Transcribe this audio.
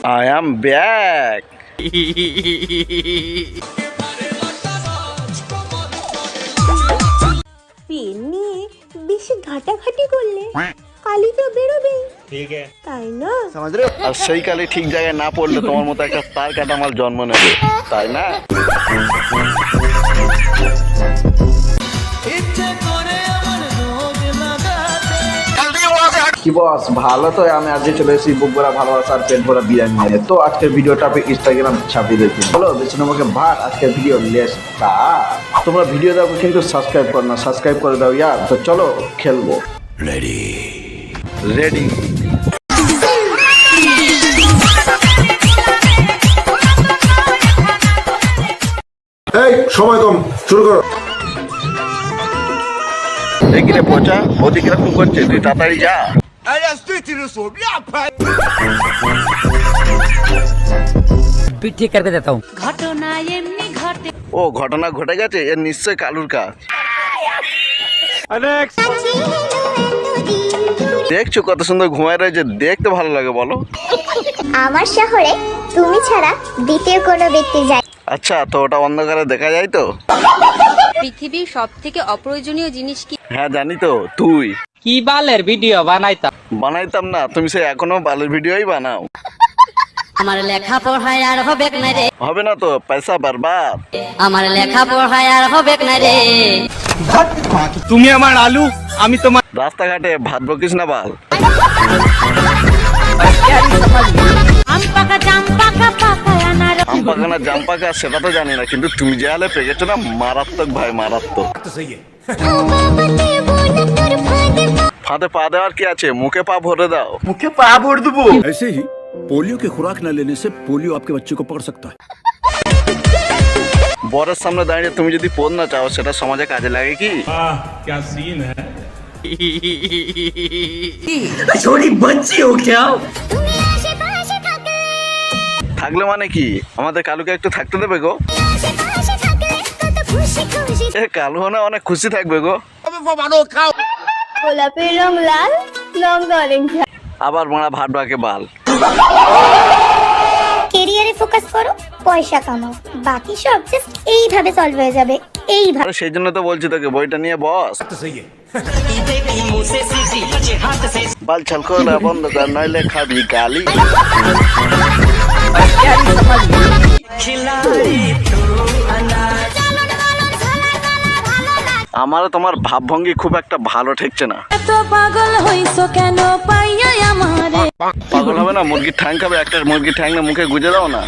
I am back. Pen নিয়ে বেশি ঘাটাঘাটি করলে কালি তো বেরোবেই, ঠিক আছে তাই না? আর সেই কালে ঠিক জায়গায় না পড়লে তোমার মতো একটা তার কাটা মাল জন্ম নেবে, তাই না? কি বস ভালো তো? আমি আজকে চলে এসেছি বুক ভরা ভালোবাসা আর পেট ভরা বিরিয়ানি নিয়ে। তো আজকের ভিডিওটা আমি ইনস্টাগ্রাম ছাপিয়ে দিয়েছি। বলো বেশি নম্বরকে ভাগ আজকের ভিডিও লেসটা। তোমরা ভিডিও দেখো কিন্তু সাবস্ক্রাইব করো না, সাবস্ক্রাইব করে দাও ইয়ার। তো চলো খেলবো। রেডি। এই সময় কম, শুরু করো। এখানে পচা ওদিকে কি করছে? তুই তাড়াতাড়ি যা। ठीक करके देता हूँ। ও ঘটনা ঘটে গেছে, এর নিশ্চয় কালুর কাজ। দেখছো কত সুন্দর ঘুমায় রয়েছে, দেখতে ভালো লাগে বলো। আমার শহরে তুমি ছাড়া দ্বিতীয় কোনো ব্যক্তি যায়। আচ্ছা, তো ওটা অন্ধকারে দেখা যায় তো? পৃথিবীর সবথেকে অপ্রয়োজনীয় জিনিস কি? হ্যাঁ জানি তো। তুই কি বালের ভিডিও বানাইতাম? বানাইতাম না, তুমি সে এখনো বালের ভিডিওই বানাও। আমার লেখা পড়ায় আর হবে না রে, হবে না তো, পয়সা বরবাদ। আমার লেখা পড়ায় আর হবে না রে। তুমি আমার আলু, আমি তোমার। রাস্তাঘাটে ভাত বকিস না বাল। আম পাকা না জাম পাকা সেটা তো জানি না, কিন্তু তুমি যে হালে পেকেছো না, মারাত্মক ভাই, মারাত্মক। ফাঁদে পা দেওয়ার কি আছে, মুখে পা ভরে দাও। মুখে পা ভরে দেবো। ऐसे ही पोलियो की खुराक न लेने से पोलियो आपके बच्चे को पकड़ सकता है। বরের সামনে দাঁড়িয়ে তুমি যদি পদ না চাও, সেটা সমাজে কাজে লাগে কি? क्या सीन है। থাকলে মানে কি, আমাদের কালুকে একটু থাকতে দেবে গো। এ কালু না অনেক খুশি থাকবে গো। গোলাপের রং লাল, লঙ্কা অরেঞ্জ। আবার মারা ভাট বাকে বাল। ক্যারিয়ারে ফোকাস করো, পয়সা কামাও, বাকি সব জাস্ট এইভাবে সলভ হয়ে যাবে। এইভাবে। আরে সেই জন্য তো বলছি তোকে বইটা নিয়ে বস। বাল ছাল করা বন্ধ কর, নইলে খাবি গালি। আমারও তোমার ভাবভঙ্গি খুব একটা ভালো ঠেকছে না। পাগল হবে না, মুরগির ঠ্যাং খাবে, একটা মুরগির ঠ্যাং না মুখে গুজে দাও না।